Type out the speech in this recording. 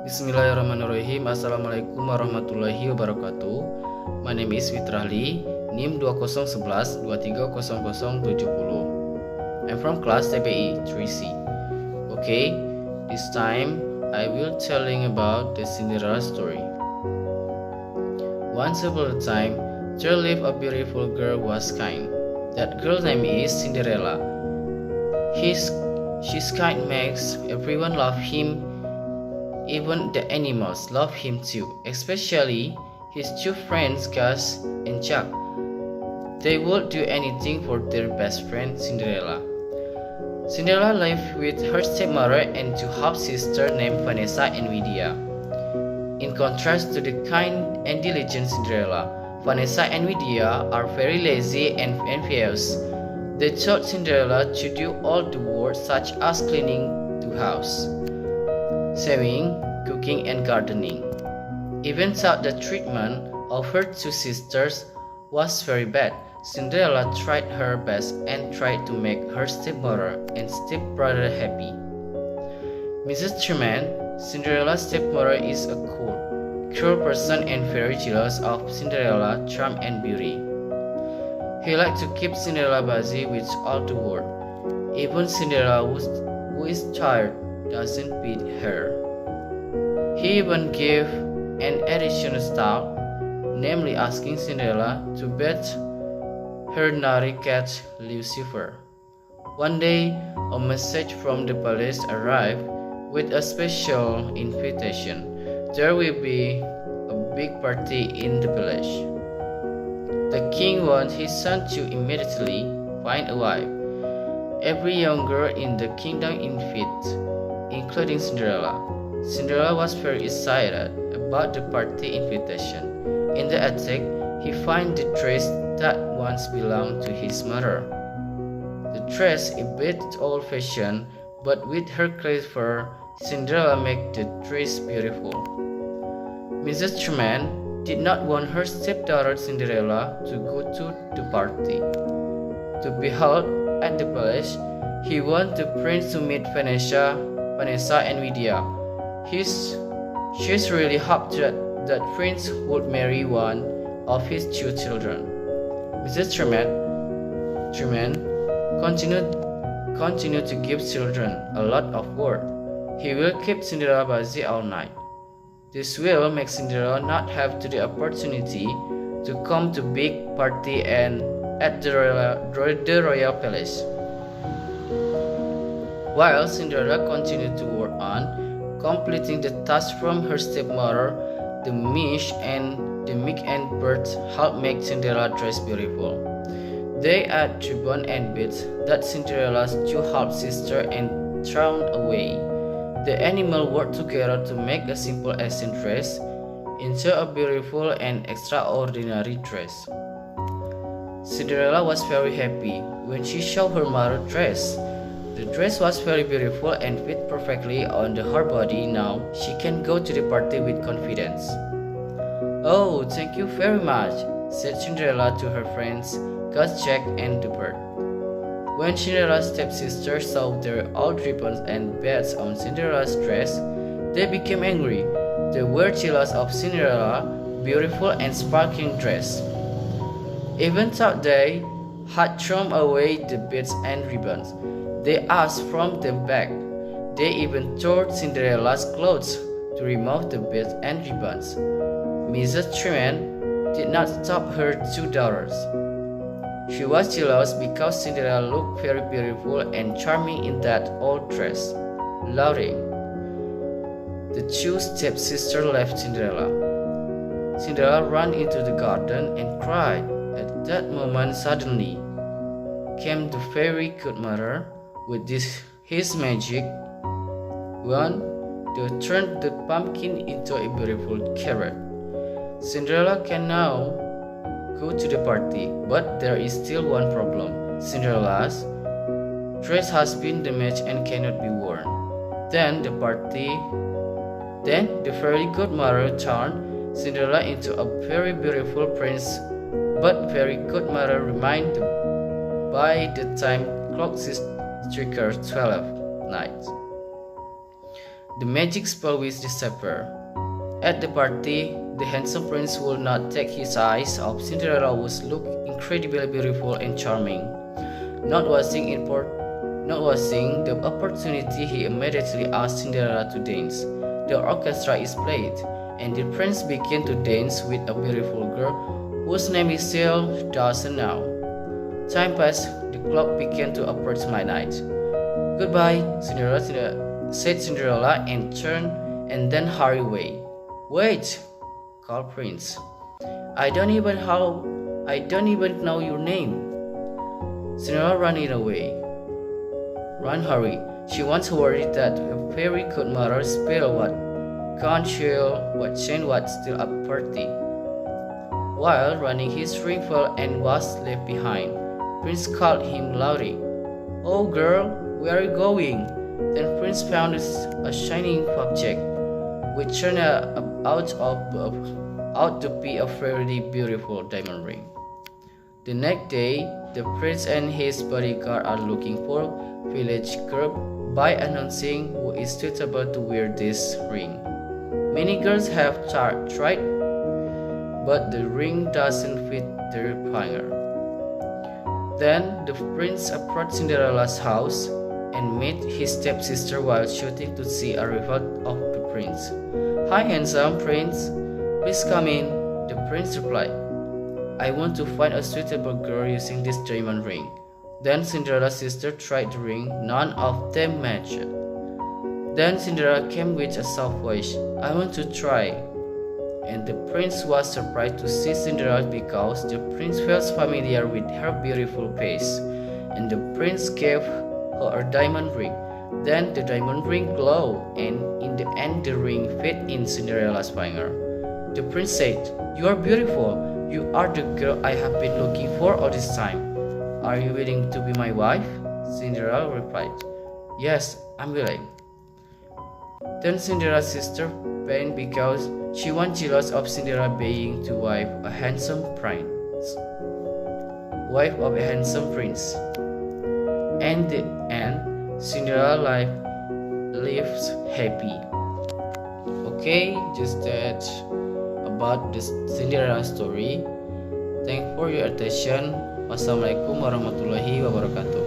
Bismillahirrahmanirrahim. Assalamualaikum warahmatullahi wabarakatuh. My name is Fitrahli, NIM 2011 230070. I'm from class TPI 3C. Okay, this time I will telling about the Cinderella story. Once upon a time, there lived a beautiful girl who was kind. That girl's name is Cinderella. She's kind makes everyone love him. Even the animals love him too, especially his two friends Gus and Jack. They would do anything for their best friend Cinderella. Cinderella lived with her stepmother and two half-sisters named Vanessa and Lydia. In contrast to the kind and diligent Cinderella, Vanessa and Lydia are very lazy and envious. They taught Cinderella to do all the work such as cleaning the house, sewing, cooking, and gardening. Even though the treatment of her two sisters was very bad, Cinderella tried her best and tried to make her stepmother and stepbrother happy. Mrs. Truman, Cinderella's stepmother, is a cruel person and very jealous of Cinderella's charm and beauty. He liked to keep Cinderella busy with all the work. Even Cinderella, who is tired, doesn't beat her. He even gave an additional task, namely asking Cinderella to bat her naughty cat Lucifer. One day, a message from the palace arrived with a special invitation. There will be a big party in the village. The king wants his son to immediately find a wife. Every young girl in the kingdom invited, including Cinderella. Cinderella was very excited about the party invitation. In the attic, he finds the dress that once belonged to his mother. The dress is a bit old-fashioned, but with her clever, Cinderella makes the dress beautiful. Mrs. Truman did not want her stepdaughter Cinderella to go to the party. To be held at the palace, he wanted the prince to meet Vanessa and Lydia. She's really hoped that prince would marry one of his two children. Mrs. Truman continued to give children a lot of work. He will keep Cinderella busy all night. This will make Cinderella not have the opportunity to come to big party and at the royal palace. While Cinderella continued to work on completing the task from her stepmother, the meek and birds helped make Cinderella dress beautiful. They add ribbon and beads that Cinderella's two half-sisters and thrown away. The animals worked together to make a simple ancient dress into a beautiful and extraordinary dress. Cinderella was very happy when she saw her mother's dress. The dress was very beautiful and fit perfectly on her body. Now she can go to the party with confidence. "Oh, thank you very much," said Cinderella to her friends, Gus, Jack, and the bird. When Cinderella's stepsisters saw their old ribbons and beads on Cinderella's dress, they became angry. They were jealous of Cinderella's beautiful and sparkling dress. Even though they had thrown away the beads and ribbons, they asked from them back. They even tore Cinderella's clothes to remove the beads and ribbons. Mrs. Truman did not stop her two daughters. She was jealous because Cinderella looked very beautiful and charming in that old dress. Laughing, the two stepsisters left Cinderella. Cinderella ran into the garden and cried. At that moment, suddenly came the fairy godmother with his magic wand to turn the pumpkin into a beautiful carrot. Cinderella can now go to the party, but there is still one problem. Cinderella's dress has been damaged and cannot be worn. Then the fairy godmother turned Cinderella into a very beautiful prince, but fairy godmother remained by the time clock struck 12 night. the magic spell will disappear. At the party, the handsome prince would not take his eyes off Cinderella, who looked incredibly beautiful and charming. Not watching the opportunity, he immediately asked Cinderella to dance. The orchestra is played, and the prince began to dance with a beautiful girl whose name he still doesn't know. Time passed, the clock began to approach midnight. "Goodbye, Cinderella," said Cinderella, and turned and then hurried away. "Wait," called Prince. I don't even know your name." Cinderella ran away. Hurry. She once worried that a fairy godmother spilled what chain was still a party. While running, his ring fell and was left behind. Prince called him loudly. "Oh girl, where are you going?" Then Prince found a shining object, which turned out to be a very beautiful diamond ring. The next day, the prince and his bodyguard are looking for village girl by announcing who is suitable to wear this ring. Many girls have tried, but the ring doesn't fit their finger. Then the prince approached Cinderella's house and met his stepsister while shooting to see a revolt of the prince. "Hi, handsome prince, please come in," the prince replied. "I want to find a suitable girl using this diamond ring." Then Cinderella's sister tried the ring. None of them matched. Then Cinderella came with a soft voice. "I want to try." And the prince was surprised to see Cinderella because the prince felt familiar with her beautiful face. And the prince gave her a diamond ring. Then the diamond ring glowed, and in the end the ring fit in Cinderella's finger. The prince said, "You are beautiful. You are the girl I have been looking for all this time. Are you willing to be my wife?" Cinderella replied, "Yes, I'm willing." Then Cinderella's sister panicked because she was jealous of Cinderella being to wife of a handsome prince. And the end, Cinderella lives happy. Okay, just that about the Cinderella story. Thank for your attention. Wassalamualaikum warahmatullahi wabarakatuh.